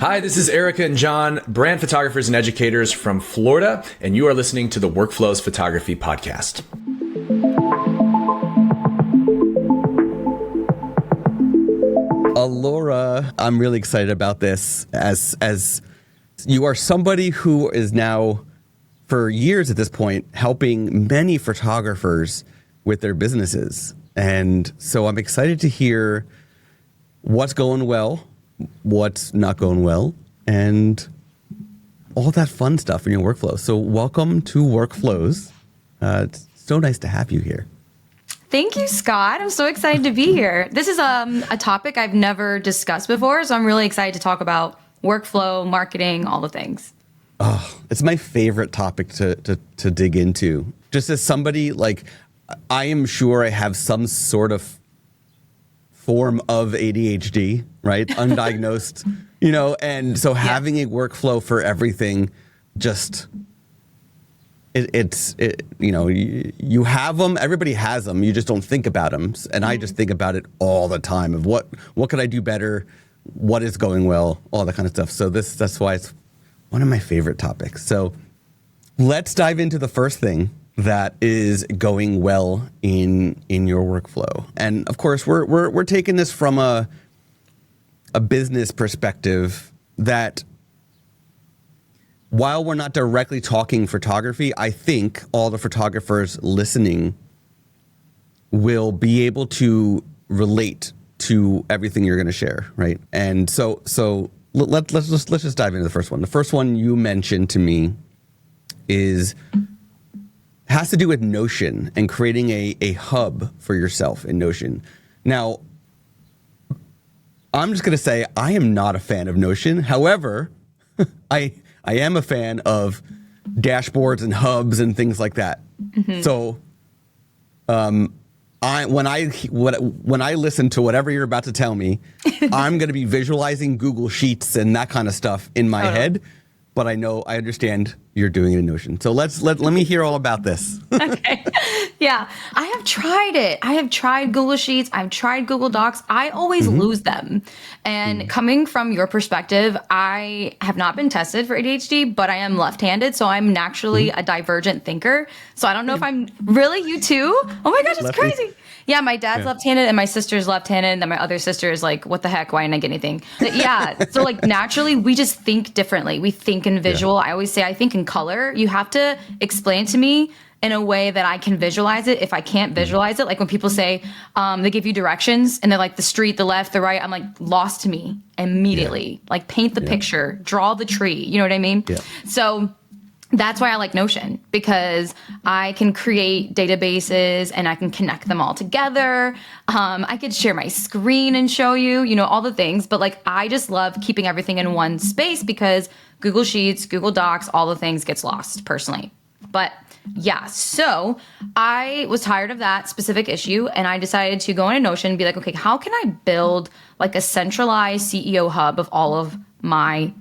Hi, this is Erica and John, brand photographers and educators from Florida, and you are listening to the Workflows Photography Podcast. Alora, I'm really excited about this as you are somebody who is now, for years at this point, helping many photographers with their businesses. And so I'm excited to hear what's going well, what's not going well, and all that fun stuff in your workflow. So welcome to Workflows. It's so nice to have you here. Thank you, Scott. I'm so excited to be here. This is a topic I've never discussed before, so I'm really excited to talk about workflow, marketing, all the things. Oh, it's my favorite topic to dig into. Just as somebody, like, I am sure I have some sort of form of ADHD, right? Undiagnosed, and so having a workflow for everything, just you have them, everybody has them, you just don't think about them. And I just think about it all the time of what could I do better, what is going well, all that kind of stuff. So that's why it's one of my favorite topics. So let's dive into the first thing that is going well in your workflow. And of course, we're taking this from a business perspective that, while we're not directly talking photography, I think all the photographers listening will be able to relate to everything you're going to share, right? And so let's just dive into the first one. The first one you mentioned to me has to do with Notion and creating a hub for yourself in Notion. Now, I'm just going to say I am not a fan of Notion. However, I am a fan of dashboards and hubs and things like that. Mm-hmm. So, when I listen to whatever you're about to tell me, I'm going to be visualizing Google Sheets and that kind of stuff in my head. But I understand you're doing it in Notion. So let me hear all about this. Okay. Yeah, I have tried it. I have tried Google Sheets. I've tried Google Docs. I always lose them. And coming from your perspective, I have not been tested for ADHD, but I am left-handed. So I'm naturally a divergent thinker. So I don't know if I'm really you too. Oh my gosh, it's crazy. Yeah, my dad's left-handed and my sister's left-handed, and then my other sister is like, what the heck? Why didn't I get anything? But yeah, so like naturally, we just think differently. We think in visual. I always say I think in color. You have to explain to me in a way that I can visualize it. If I can't visualize it, like when people say they give you directions and they're like the street, the left, the right, I'm like, lost to me immediately. Like paint the picture, draw the tree. You know what I mean? Yeah. So that's why I like Notion, because I can create databases and I can connect them all together. I could share my screen and show you, all the things. But like, I just love keeping everything in one space because Google Sheets, Google Docs, all the things gets lost personally. But yeah, so I was tired of that specific issue and I decided to go into Notion and be like, okay, how can I build like a centralized CEO hub of all of my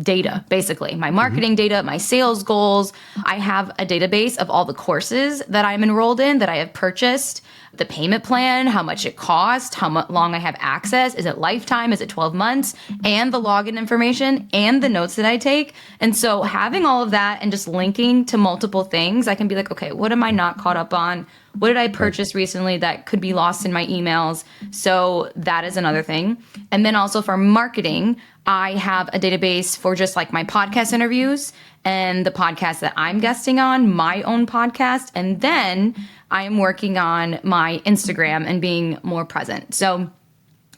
data, basically my marketing data, my sales goals. I have a database of all the courses that I'm enrolled in, that I have purchased, the payment plan, how much it costs, how long I have access. Is it lifetime? Is it 12 months? And the login information and the notes that I take. And so having all of that and just linking to multiple things, I can be like, okay, what am I not caught up on? What did I purchase recently that could be lost in my emails? So that is another thing. And then also for marketing, I have a database for just like my podcast interviews and the podcast that I'm guesting on, my own podcast. And then I am working on my Instagram and being more present. So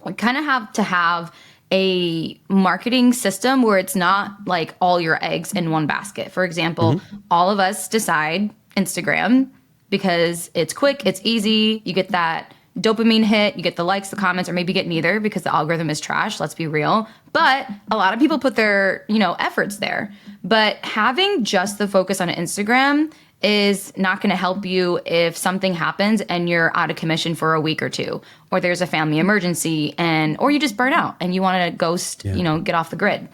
I kind of have to have a marketing system where it's not like all your eggs in one basket. For example, all of us decide Instagram because it's quick, it's easy, you get that dopamine hit, you get the likes, the comments, or maybe get neither because the algorithm is trash, let's be real. But a lot of people put their, efforts there. But having just the focus on Instagram is not going to help you if something happens and you're out of commission for a week or two, or there's a family emergency or you just burn out and you want to ghost, get off the grid.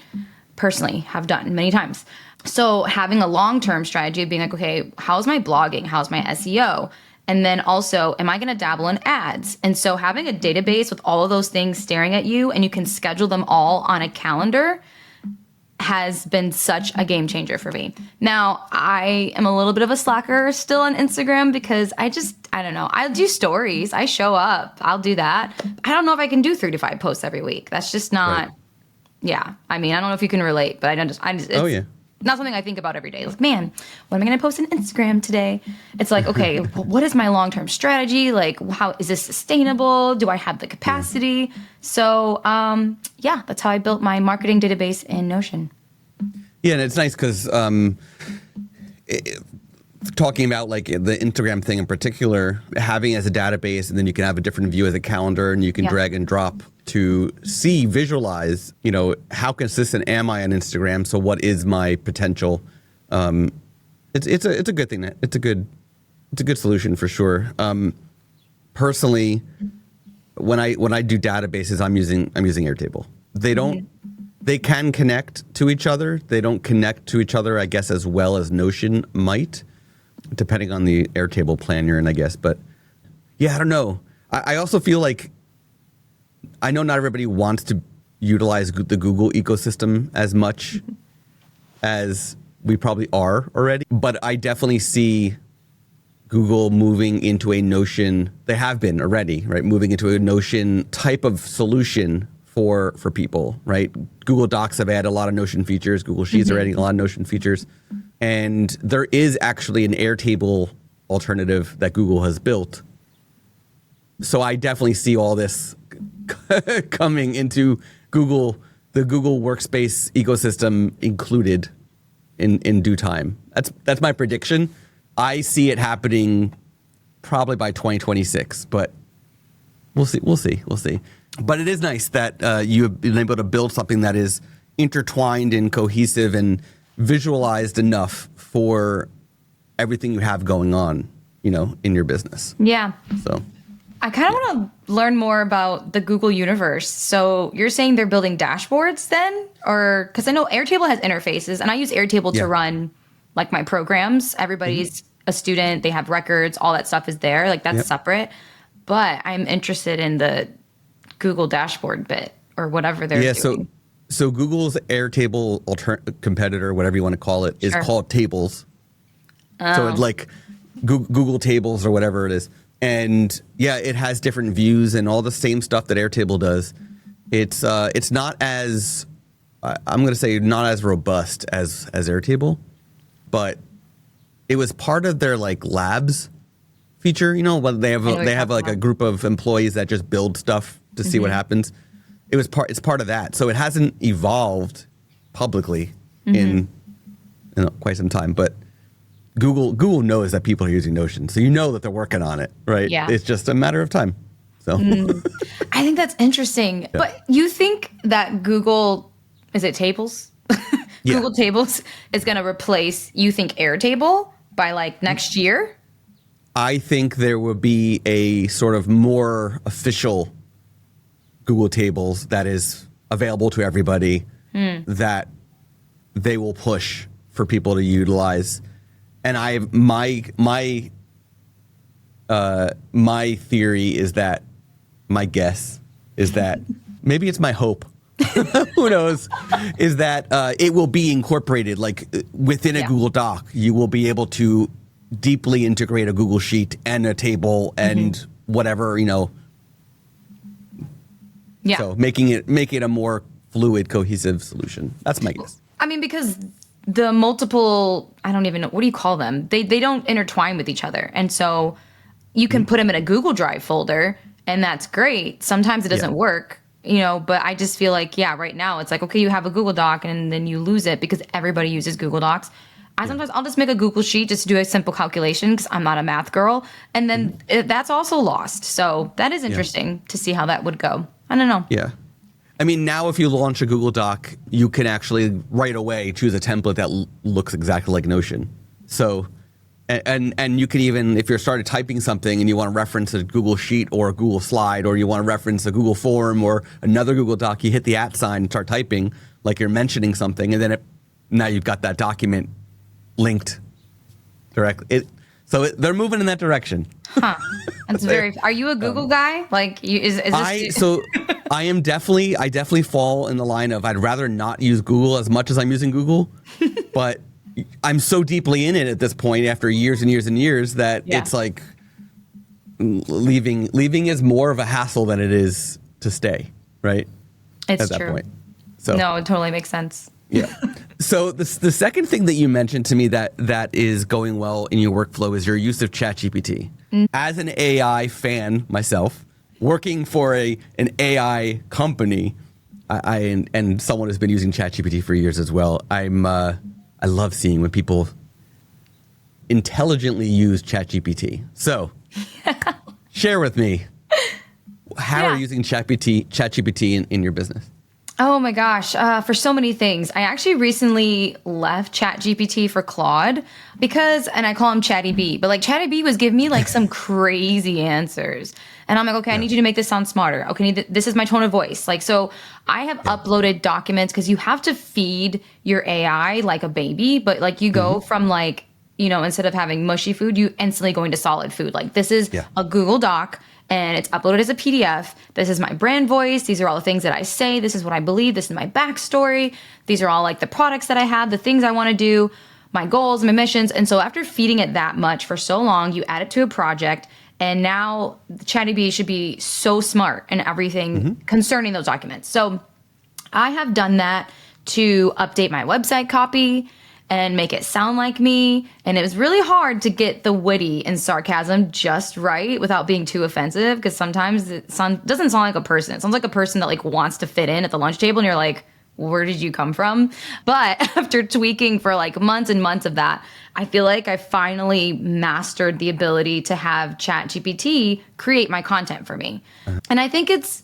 Personally, have done many times. So having a long-term strategy of being like, okay, how's my blogging? How's my SEO? And then also, am I going to dabble in ads? And so having a database with all of those things staring at you and you can schedule them all on a calendar has been such a game changer for me. Now, I am a little bit of a slacker still on Instagram because I don't know. I'll do stories. I show up. I'll do that. I don't know if I can do 3 to 5 posts every week. That's just not, Right. yeah. I mean, I don't know if you can relate, but it's not something I think about every day. Like, man, what am I going to post on Instagram today? It's like, okay, what is my long-term strategy? Like, how is this sustainable? Do I have the capacity? So, yeah, that's how I built my marketing database in Notion. Yeah, and it's nice because talking about like the Instagram thing in particular, having it as a database, and then you can have a different view as a calendar, and you can drag and drop to visualize, how consistent am I on Instagram? So what is my potential? It's a good thing. It's a good solution for sure. Personally, when I do databases, I'm using Airtable. They can connect to each other. They don't connect to each other, I guess, as well as Notion might, depending on the Airtable plan you're in, I guess. But yeah, I don't know. I also feel like, I know not everybody wants to utilize the Google ecosystem as much as we probably are already, but I definitely see Google moving into a Notion. They have been already, right? Moving into a Notion type of solution for people, right? Google Docs have added a lot of Notion features. Google Sheets are adding a lot of Notion features. And there is actually an Airtable alternative that Google has built. So I definitely see all this coming into the Google Workspace ecosystem included in due time. That's my prediction. I see it happening probably by 2026, but we'll see. But it is nice that you have been able to build something that is intertwined and cohesive and visualized enough for everything you have going on, in your business. Yeah. So I kind of want to learn more about the Google universe. So you're saying they're building dashboards then? Or because I know Airtable has interfaces, and I use Airtable to run like my programs. Everybody's a student, they have records, all that stuff is there. Like that's separate. But I'm interested in the Google dashboard bit or whatever they're doing. So Google's Airtable competitor, whatever you want to call it, is called Tables. So it's like Google Tables or whatever it is. And yeah, it has different views and all the same stuff that Airtable does. It's not as, I'm going to say not as robust as Airtable, but it was part of their like labs feature, when they have like a group of employees that just build stuff to see what happens. It's part of that. So it hasn't evolved publicly in quite some time, but Google knows that people are using Notion, so that they're working on it, right? Yeah. It's just a matter of time. So I think that's interesting. Yeah. But you think that Google, is it Tables? Google Tables is going to replace, you think, Airtable by like next year? I think there will be a sort of more official Google Tables that is available to everybody that they will push for people to utilize. And my theory is that, my guess is that, maybe it's my hope, who knows, is that it will be incorporated like within a Google Doc. You will be able to deeply integrate a Google Sheet and a table and whatever, Yeah. So making it a more fluid, cohesive solution. That's my guess. I mean, because the multiple, I don't even know, what do you call them? They don't intertwine with each other. And so you can put them in a Google Drive folder, and that's great. Sometimes it doesn't work, but I just feel like, right now it's like, okay, you have a Google Doc and then you lose it because everybody uses Google Docs. Sometimes I'll just make a Google Sheet just to do a simple calculation because I'm not a math girl. And then that's also lost. So that is interesting to see how that would go. I don't know. Yeah. I mean, now if you launch a Google Doc, you can actually right away choose a template that looks exactly like Notion. So, and you can even, if you're started typing something and you want to reference a Google Sheet or a Google Slide, or you want to reference a Google Form or another Google Doc, you hit the @ sign and start typing like you're mentioning something, and then now you've got that document linked directly. So they're moving in that direction. Huh. That's very. Are you a Google guy? Like, is this? So I definitely fall in the line of I'd rather not use Google as much as I'm using Google, but I'm so deeply in it at this point after years and years and years that it's like leaving is more of a hassle than it is to stay, right? It's at true. that point. So No, it totally makes sense. yeah. So the second thing that you mentioned to me that is going well in your workflow is your use of ChatGPT. As an AI fan myself, working for an AI company, and someone who's been using ChatGPT for years as well, I love seeing when people intelligently use ChatGPT. So share with me, how are you using ChatGPT in your business? Oh my gosh, for so many things. I actually recently left ChatGPT for Claude because, and I call him Chatty B, but like Chatty B was giving me like some crazy answers. And I'm like, okay, I need you to make this sound smarter. Okay, this is my tone of voice. Like, so I have uploaded documents because you have to feed your AI like a baby, but like you go from like, instead of having mushy food, you instantly go into solid food. Like this is a Google Doc. And it's uploaded as a PDF. This is my brand voice. These are all the things that I say. This is what I believe. This is my backstory. These are all like the products that I have, the things I want to do, my goals, my missions. And so after feeding it that much for so long, you add it to a project. And now ChatGPT should be so smart in everything concerning those documents. So I have done that to update my website copy and make it sound like me. And it was really hard to get the witty and sarcasm just right without being too offensive, because sometimes it doesn't sound like a person. It sounds like a person that like wants to fit in at the lunch table, and you're like, where did you come from? But after tweaking for like months and months of that, I feel like I finally mastered the ability to have ChatGPT create my content for me. And I think it's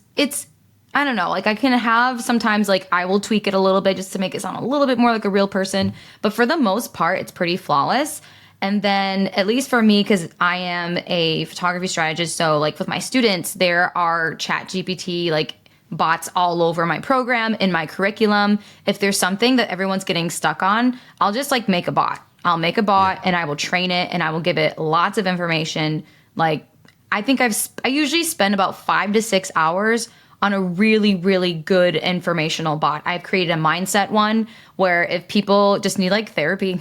I don't know, like I can have sometimes like I will tweak it a little bit just to make it sound a little bit more like a real person. But for the most part, it's pretty flawless. And then at least for me, because I am a photography strategist, so like with my students, there are ChatGPT like bots all over my program, in my curriculum. If there's something that everyone's getting stuck on, I'll just like make a bot. I'll make a bot and I will train it and I will give it lots of information. Like I think I usually spend about 5 to 6 hours on a really, really good informational bot. I've created a mindset one where if people just need like therapy,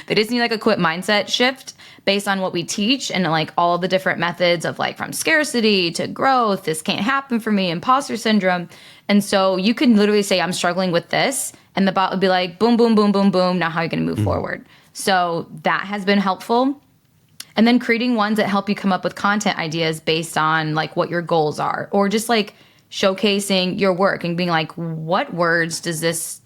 they just need like a quick mindset shift based on what we teach and like all the different methods of like from scarcity to growth, this can't happen for me, imposter syndrome. And so you can literally say, I'm struggling with this. And the bot would be like, boom, boom, boom, boom, boom. Now how are you going to move forward? So that has been helpful. And then creating ones that help you come up with content ideas based on like what your goals are, or just like showcasing your work and being like, what words does this,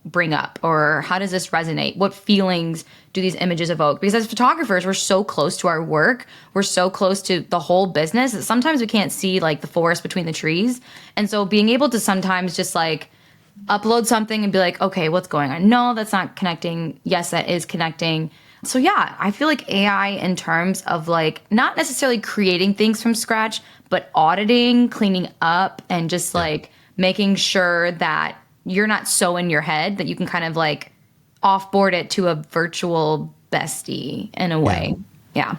bring up? Or how does this resonate? What feelings do these images evoke? Because as photographers, we're so close to our work. We're so close to the whole business that sometimes we can't see like the forest between the trees. And so being able to sometimes just like upload something and be like, okay, what's going on? No, that's not connecting. Yes, that is connecting. So yeah, I feel like AI in terms of like not necessarily creating things from scratch, but auditing, cleaning up, and just like making sure that you're not so in your head that you can kind of like offboard it to a virtual bestie in a way. Yeah.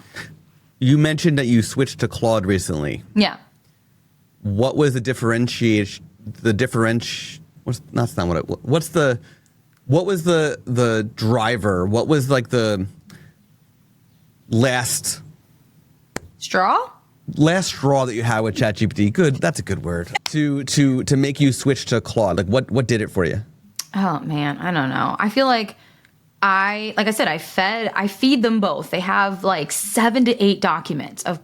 You mentioned that you switched to Claude recently. Yeah. What was the differentiation? What was the driver? What was like the last straw that you had with ChatGPT? Good, that's a good word. To make you switch to Claude. Like what did it for you? Oh man, I don't know. I feel like I feed them both. They have like 7 to 8 documents of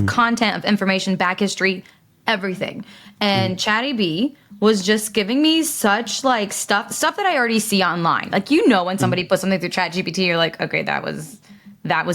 content, of information, back history, everything. And Chatty B was just giving me such like stuff that I already see online. Like, when somebody puts something through ChatGPT, you're like, okay, that was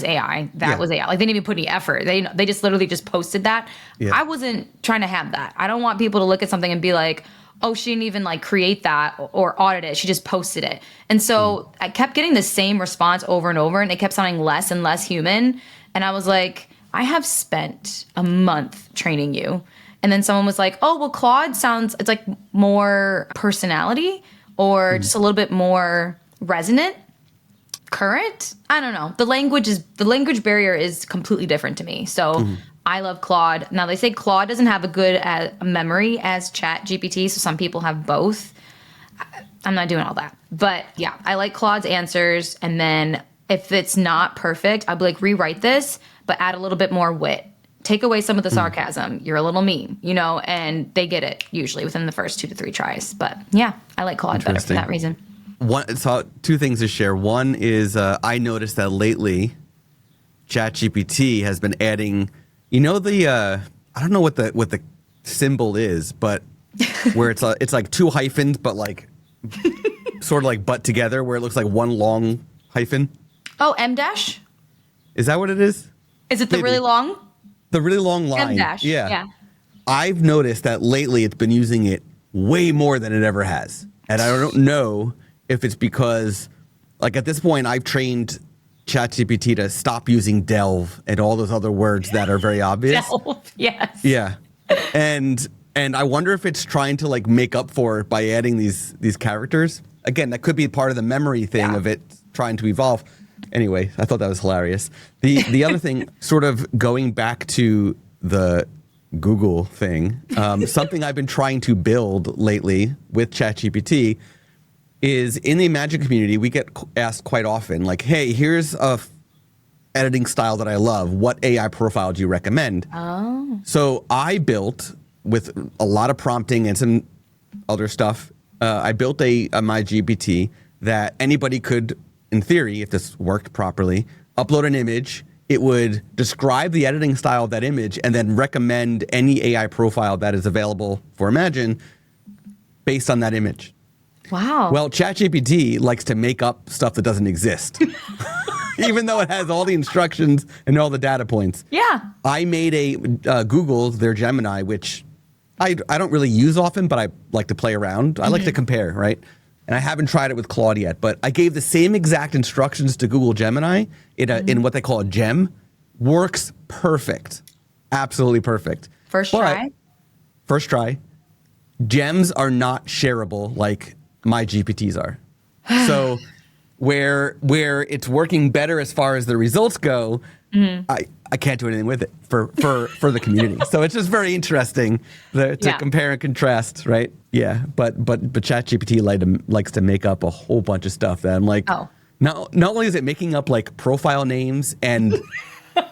AI. That was AI. Like, they didn't even put any effort. They just literally just posted that. Yeah. I wasn't trying to have that. I don't want people to look at something and be like, oh, she didn't even like create that or audit it. She just posted it. And so I kept getting the same response over and over, and it kept sounding less and less human. And I was like, I have spent a month training you. And then someone was like, oh, well, Claude it's like more personality or just a little bit more resonant. current, I don't know. The language barrier is completely different to me. So I love Claude. Now they say Claude doesn't have a good memory as ChatGPT, so some people have both. I'm not doing all that. But yeah, I like Claude's answers. And then if it's not perfect, I'll be like, rewrite this, but add a little bit more wit. Take away some of the sarcasm. You're a little mean, and they get it usually within the first 2 to 3 tries. But yeah, I like Claude better for that reason. So 2 things to share. One is I noticed that lately ChatGPT has been adding, I don't know what the symbol is, but where it's like 2 hyphens, but like sort of like butt together, where it looks like one long hyphen. Oh, M dash? Is that what it is? Is it the really long? The really long line. M dash. Yeah. I've noticed that lately it's been using it way more than it ever has. And I don't know if it's because, like, at this point, I've trained ChatGPT to stop using delve and all those other words that are very obvious. Delve, yes. Yeah. And I wonder if it's trying to, like, make up for it by adding these characters. Again, that could be part of the memory thing of it trying to evolve. Anyway, I thought that was hilarious. The other thing, sort of going back to the Google thing, something I've been trying to build lately with ChatGPT is, in the Imagen community, we get asked quite often, like, hey, here's a editing style that I love. What AI profile do you recommend? Oh. So I built, with a lot of prompting and some other stuff, I built a imagen-ai that anybody could, in theory, if this worked properly, upload an image. It would describe the editing style of that image and then recommend any AI profile that is available for Imagen based on that image. Wow. Well, ChatGPT likes to make up stuff that doesn't exist, even though it has all the instructions and all the data points. Yeah. I made a Google, their Gemini, which I don't really use often, but I like to play around. I like to compare, right? And I haven't tried it with Claude yet, but I gave the same exact instructions to Google Gemini in what they call a gem. Works perfect. Absolutely perfect. First try. Gems are not shareable like my GPTs are. So where it's working better as far as the results go, I can't do anything with it for the community. So it's just very interesting to compare and contrast, right? Yeah, but ChatGPT likes to make up a whole bunch of stuff that I'm like, not only is it making up like profile names and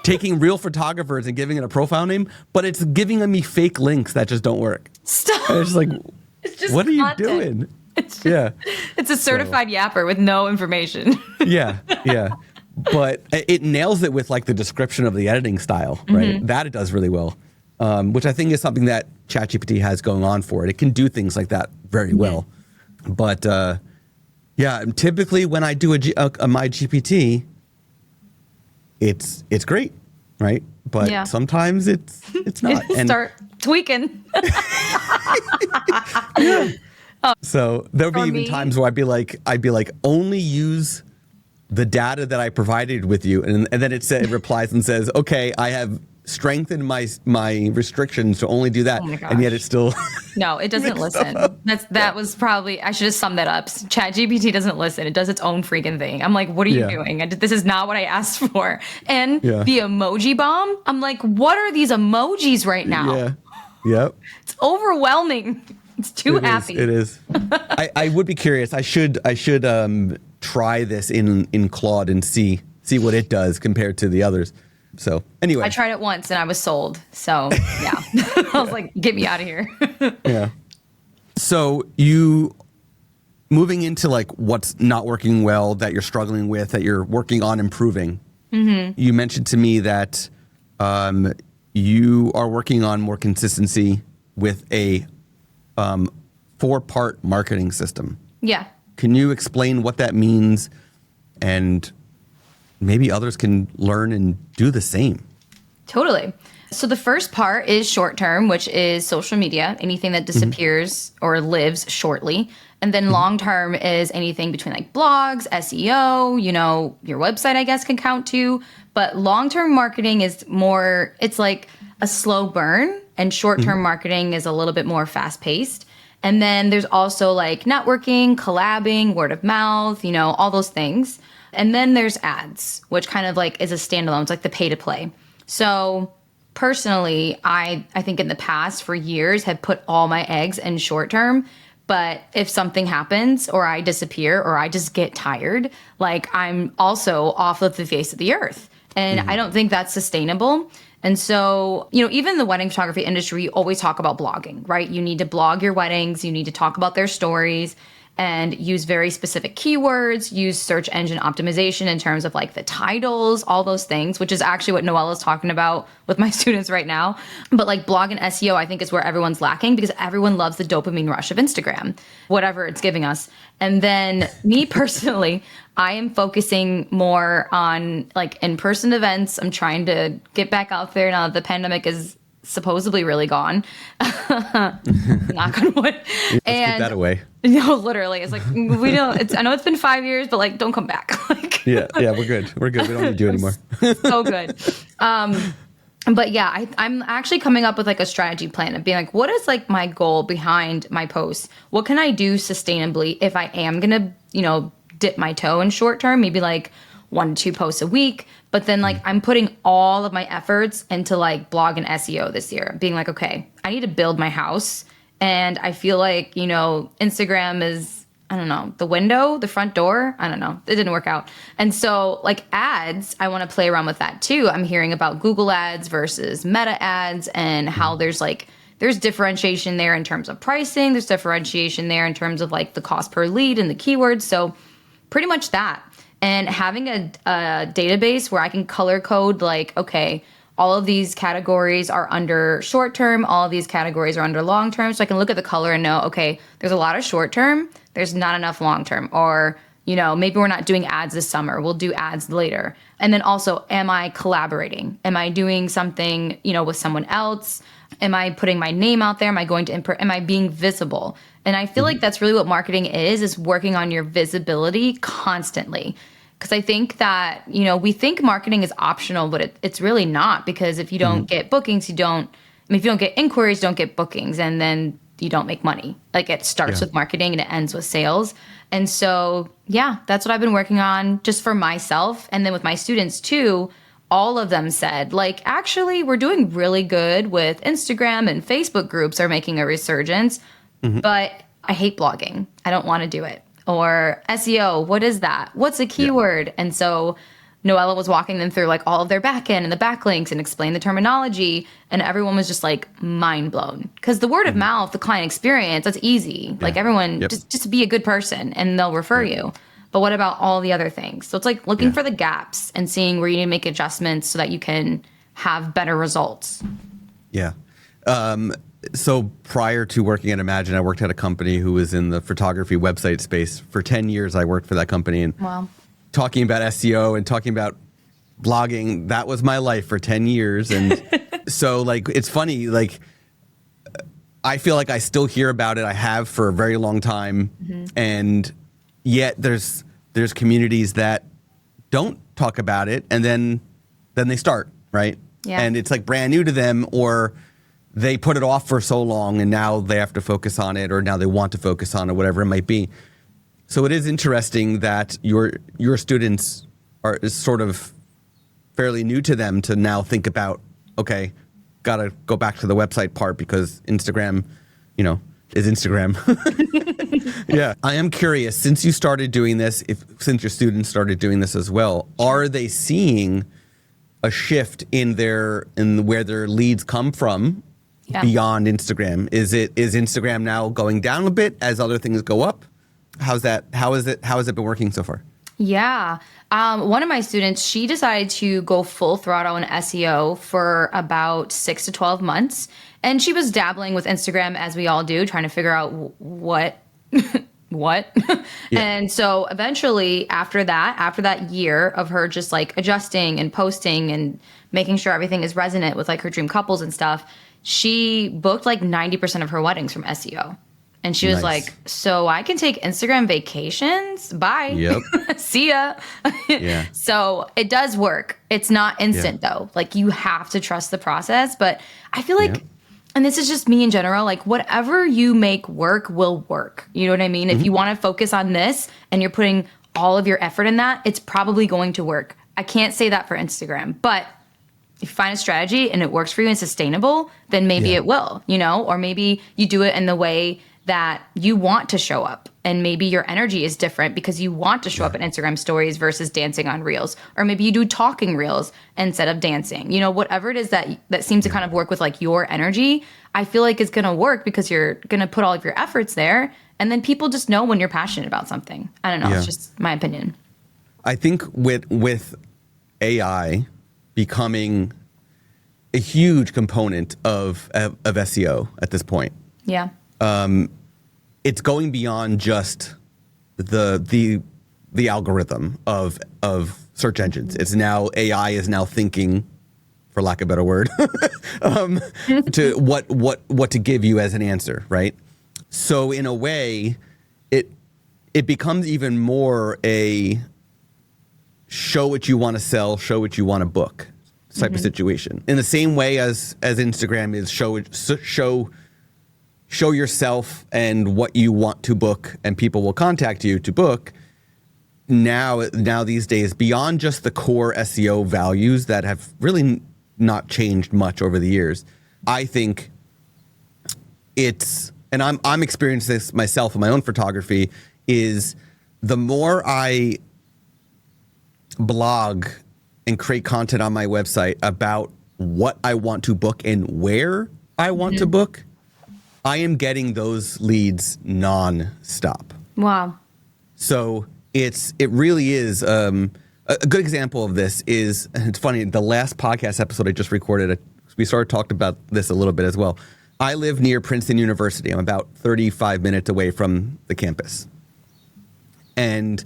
taking real photographers and giving it a profile name, but it's giving me fake links that just don't work. Stop. And it's just like, what are you content. doing? It's a certified yapper with no information. Yeah. But it nails it with like the description of the editing style, right? That it does really well, which I think is something that ChatGPT has going on for it. It can do things like that very well. But typically when I do my GPT, it's great, right? But sometimes it's not. And start tweaking. So there'll be even times where I'd be like, only use the data that I provided with you, and then it replies and says, okay, I have strengthened my restrictions to only do that, and yet it's still no, it doesn't listen. That was probably, I should have summed that up. ChatGPT doesn't listen. It does its own freaking thing. I'm like, what are you doing? This is not what I asked for. And the emoji bomb, I'm like, what are these emojis right now? Yeah. Yep. It's overwhelming. It's too happy. It is. I would be curious. I should try this in Claude and see what it does compared to the others. So anyway, I tried it once and I was sold. So yeah, I was like, get me out of here. Yeah. So you moving into like what's not working well, that you're struggling with, that you're working on improving. You mentioned to me that you are working on more consistency with a 4-part marketing system. Yeah. Can you explain what that means, and maybe others can learn and do the same? Totally. So the first part is short term, which is social media, anything that disappears or lives shortly. And then long term is anything between like blogs, SEO, your website, I guess, can count too. But long term marketing is more, it's like a slow burn, and short term marketing is a little bit more fast paced. And then there's also like networking, collabing, word of mouth, all those things. And then there's ads, which kind of like is a standalone. It's like the pay to play. So personally, I think in the past for years have put all my eggs in short term. But if something happens or I disappear or I just get tired, like I'm also off of the face of the earth. And I don't think that's sustainable. And so, even the wedding photography industry, you always talk about blogging, right? You need to blog your weddings. You need to talk about their stories and use very specific keywords, use search engine optimization in terms of like the titles, all those things, which is actually what Noelle is talking about with my students right now. But like blog and SEO, I think is where everyone's lacking because everyone loves the dopamine rush of Instagram, whatever it's giving us. And then me personally, I am focusing more on like in-person events. I'm trying to get back out there now that the pandemic is supposedly really gone. Knock on wood. Let's keep that away. No, literally. It's like, we don't, I know it's been 5 years, but like, don't come back. Like, Yeah, we're good. We don't need you anymore. So good. But yeah, I'm actually coming up with like a strategy plan of being like, what is like my goal behind my posts? What can I do sustainably if I am going to, dip my toe in short term, maybe like 1 to 2 posts a week. But then like I'm putting all of my efforts into like blog and SEO this year, being like, okay, I need to build my house. And I feel like, Instagram is, I don't know, the front door. I don't know. It didn't work out. And so like ads, I want to play around with that too. I'm hearing about Google ads versus Meta ads and how there's differentiation there in terms of pricing. There's differentiation there in terms of like the cost per lead and the keywords. So pretty much that. And having a database where I can color code like, okay, all of these categories are under short term, all of these categories are under long term. So I can look at the color and know, okay, there's a lot of short term, there's not enough long term. Or, maybe we're not doing ads this summer, we'll do ads later. And then also, am I collaborating? Am I doing something, with someone else? Am I putting my name out there? Am I going to am I being visible? And I feel like that's really what marketing is working on your visibility constantly. Because I think that, we think marketing is optional, but it's really not. Because if you don't get bookings, if you don't get inquiries, you don't get bookings, and then you don't make money. Like it starts with marketing and it ends with sales. And so, yeah, that's what I've been working on just for myself. And then with my students too, all of them said, like, actually, we're doing really good with Instagram and Facebook groups are making a resurgence, but I hate blogging. I don't want to do it. Or SEO, what is that? What's a keyword? And so Noella was walking them through like all of their backend and the backlinks and explain the terminology. And everyone was just like mind blown. Because the word of mouth, the client experience, that's easy. Yeah. Like everyone, just be a good person and they'll refer you. But what about all the other things? So it's like looking for the gaps and seeing where you need to make adjustments so that you can have better results. Yeah. So prior to working at Imagen, I worked at a company who was in the photography website space. For 10 years, I worked for that company. And talking about SEO and talking about blogging, that was my life for 10 years. And so, like, it's funny, like, I feel like I still hear about it. I have for a very long time. And yet there's communities that don't talk about it. And then they start, right? Yeah. And it's like brand new to them, or they put it off for so long and now they have to focus on it, or now they want to focus on it, whatever it might be. So it is interesting that your students are sort of fairly new to them to now think about, okay, got to go back to the website part because Instagram, is Instagram. Yeah. I am curious, since you started doing this, since your students started doing this as well, are they seeing a shift in where their leads come from? Yeah. Beyond Instagram? Is Instagram now going down a bit as other things go up? How has it been working so far? Yeah. One of my students, she decided to go full throttle in SEO for about 6 to 12 months. And she was dabbling with Instagram as we all do, trying to figure out what. And so eventually after that year of her just like adjusting and posting and making sure everything is resonant with like her dream couples and stuff, she booked like 90% of her weddings from SEO. And she was like, so I can take Instagram vacations? Bye. Yep. See ya. Yeah. So it does work. It's not instant though. Like you have to trust the process. But I feel like, and this is just me in general, like whatever you make work will work. You know what I mean? If you want to focus on this and you're putting all of your effort in that, it's probably going to work. I can't say that for Instagram, but if you find a strategy and it works for you and sustainable, then maybe it will, or maybe you do it in the way that you want to show up. And maybe your energy is different because you want to show up in Instagram stories versus dancing on reels. Or maybe you do talking reels instead of dancing. Whatever it is that seems to kind of work with like your energy, I feel like it's going to work because you're going to put all of your efforts there. And then people just know when you're passionate about something. I don't know. Yeah. It's just my opinion. I think with AI becoming a huge component of SEO at this point, Yeah. it's going beyond just the algorithm of search engines. It's now AI is now thinking, for lack of a better word, to what to give you as an answer, right? So in a way, it becomes even more a show what you want to sell, show what you want to book type of situation. In the same way as Instagram is show yourself and what you want to book, and people will contact you to book. Now these days, beyond just the core SEO values that have really not changed much over the years, I think and I'm experiencing this myself in my own photography, is the more I blog and create content on my website about what I want to book and where I want to book, I am getting those leads non-stop. Wow. So it really is a good example of this is, it's funny, the last podcast episode I just recorded, we sort of talked about this a little bit as well. I live near Princeton University. I'm about 35 minutes away from the campus. And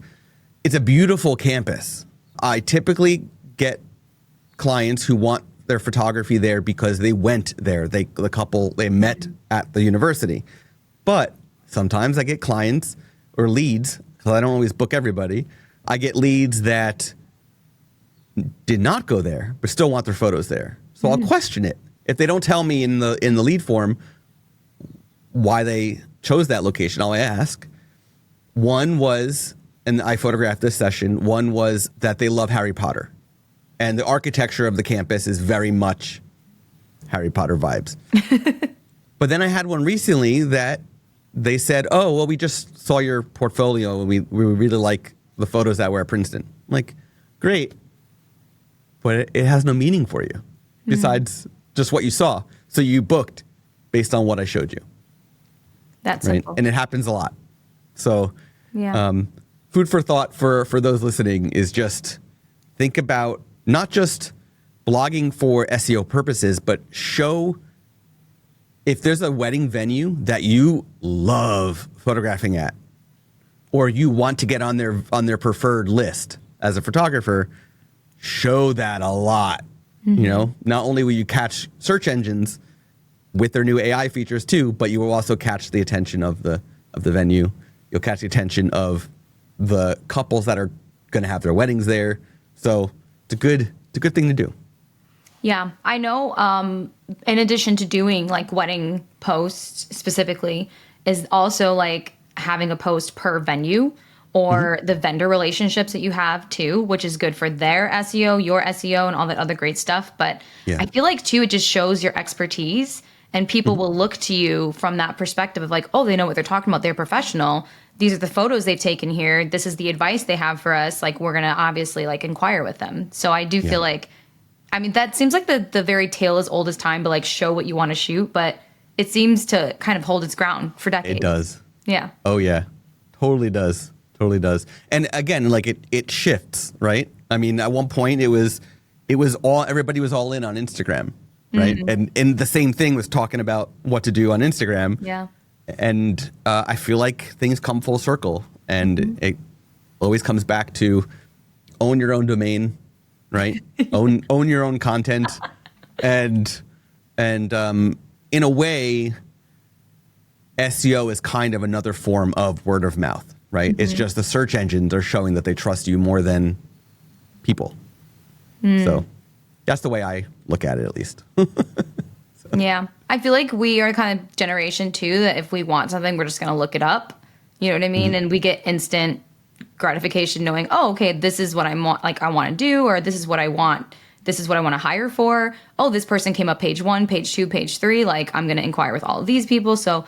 it's a beautiful campus. I typically get clients who want their photography there because they went there. The couple met at the university. But sometimes I get clients or leads, because I don't always book everybody. I get leads that did not go there, but still want their photos there. So I'll question it. If they don't tell me in the lead form why they chose that location, I'll ask. One was, and I photographed this session, one was that they love Harry Potter. And the architecture of the campus is very much Harry Potter vibes. But then I had one recently that they said, oh, well, we just saw your portfolio and we really like the photos that were at Princeton. I'm like, great. But it has no meaning for you besides just what you saw. So you booked based on what I showed you. That's right. simple. And it happens a lot. So Yeah. Food for thought for those listening is just think about not just blogging for SEO purposes, but show if there's a wedding venue that you love photographing at, or you want to get on their preferred list as a photographer, show that a lot. Not only will you catch search engines with their new AI features too, but you will also catch the attention of the venue. You'll catch the attention of the couples that are going to have their weddings there. So it's a good thing to do. Yeah, I know. In addition to doing like wedding posts specifically, is also like having a post per venue or the vendor relationships that you have too, which is good for their SEO, your SEO, and all that other great stuff. But I feel like too, it just shows your expertise, and people will look to you from that perspective of like, oh, they know what they're talking about. They're professional. These are the photos they've taken here. This is the advice they have for us. Like, we're going to obviously like inquire with them. So I do feel like, I mean, that seems like the very tale as old as time, but like show what you want to shoot. But it seems to kind of hold its ground for decades. It does. Yeah. Oh yeah. Totally does. Totally does. And again, like it shifts, right? I mean, at one point it was everybody was all in on Instagram, right? And the same thing was talking about what to do on Instagram. Yeah. And I feel like things come full circle, and it always comes back to own your own domain, right? own your own content, and in a way, SEO is kind of another form of word of mouth, right? It's just the search engines are showing that they trust you more than people. So that's the way I look at it, at least. Yeah. I feel like we are kind of generation too, that if we want something, we're just going to look it up. You know what I mean? And we get instant gratification knowing, oh, okay, this is what I want, like I want to do, or this is what I want. This is what I want to hire for. Oh, this person came up page 1, page 2, page 3. Like I'm going to inquire with all of these people. So,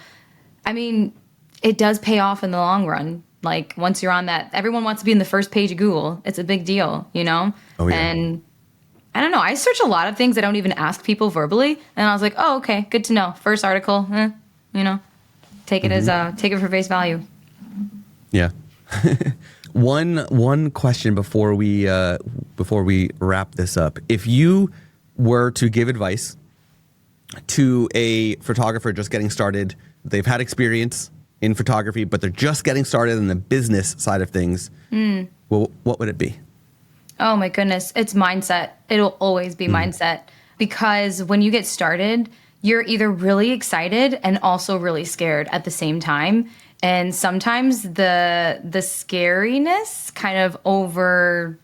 I mean, it does pay off in the long run. Like once you're on that, everyone wants to be in the first page of Google. It's a big deal, you know? Oh, yeah. And I don't know. I search a lot of things I don't even ask people verbally. And I was like, oh, okay, good to know. First article, you know, take it take it for face value. Yeah. One question before we wrap this up. If you were to give advice to a photographer just getting started, they've had experience in photography, but they're just getting started in the business side of things, well, what would it be? Oh my goodness. It's mindset. It'll always be mindset, because when you get started, you're either really excited and also really scared at the same time. And sometimes the scariness kind of overwhelms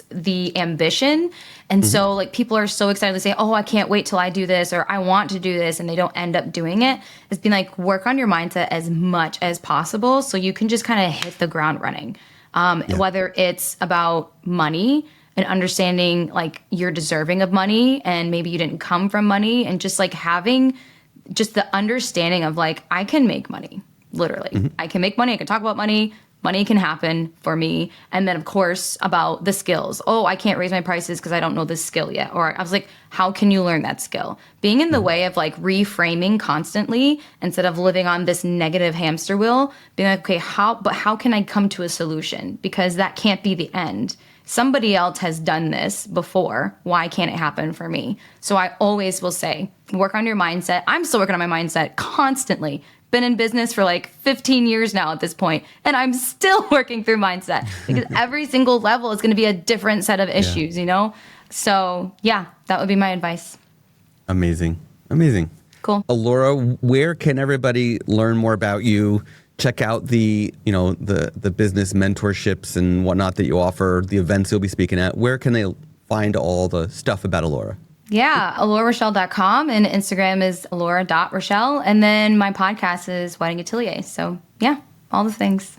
the ambition. And so like people are so excited to say, oh, I can't wait till I do this, or I want to do this, and they don't end up doing it. It's been like, work on your mindset as much as possible so you can just kind of hit the ground running. Whether it's about money and understanding like you're deserving of money and maybe you didn't come from money, and just like having just the understanding of like, I can make money. Literally, I can make money. I can talk about money. Money can happen for me. And then, of course, about the skills. Oh, I can't raise my prices because I don't know this skill yet. Or I was like, how can you learn that skill? Being in the way of like reframing constantly instead of living on this negative hamster wheel, being like, okay, how can I come to a solution? Because that can't be the end. Somebody else has done this before. Why can't it happen for me? So I always will say, work on your mindset. I'm still working on my mindset constantly. Been in business for like 15 years now at this point, and I'm still working through mindset, because every single level is going to be a different set of issues, you know? So yeah, that would be my advice. Amazing. Cool. Alora, where can everybody learn more about you? Check out the business mentorships and whatnot that you offer, the events you'll be speaking at. Where can they find all the stuff about Alora? Yeah, AloraRachelle.com, and Instagram is Alora.Rachelle. And then my podcast is Wedding Atelier. So yeah, all the things.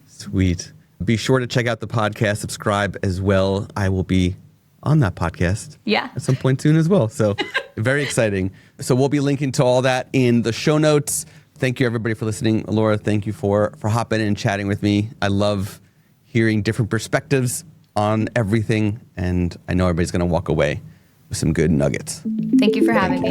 Sweet. Be sure to check out the podcast, subscribe as well. I will be on that podcast at some point soon as well. So very exciting. So we'll be linking to all that in the show notes. Thank you everybody for listening. Alora, thank you for hopping in and chatting with me. I love hearing different perspectives on everything, and I know everybody's going to walk away with some good nuggets. Thank you for having me.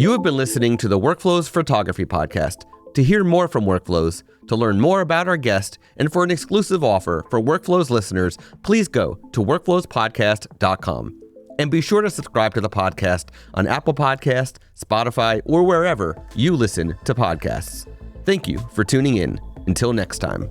You have been listening to the Workflows Photography Podcast. To hear more from Workflows, to learn more about our guest, and for an exclusive offer for Workflows listeners, please go to workflowspodcast.com. And be sure to subscribe to the podcast on Apple Podcasts, Spotify, or wherever you listen to podcasts. Thank you for tuning in. Until next time.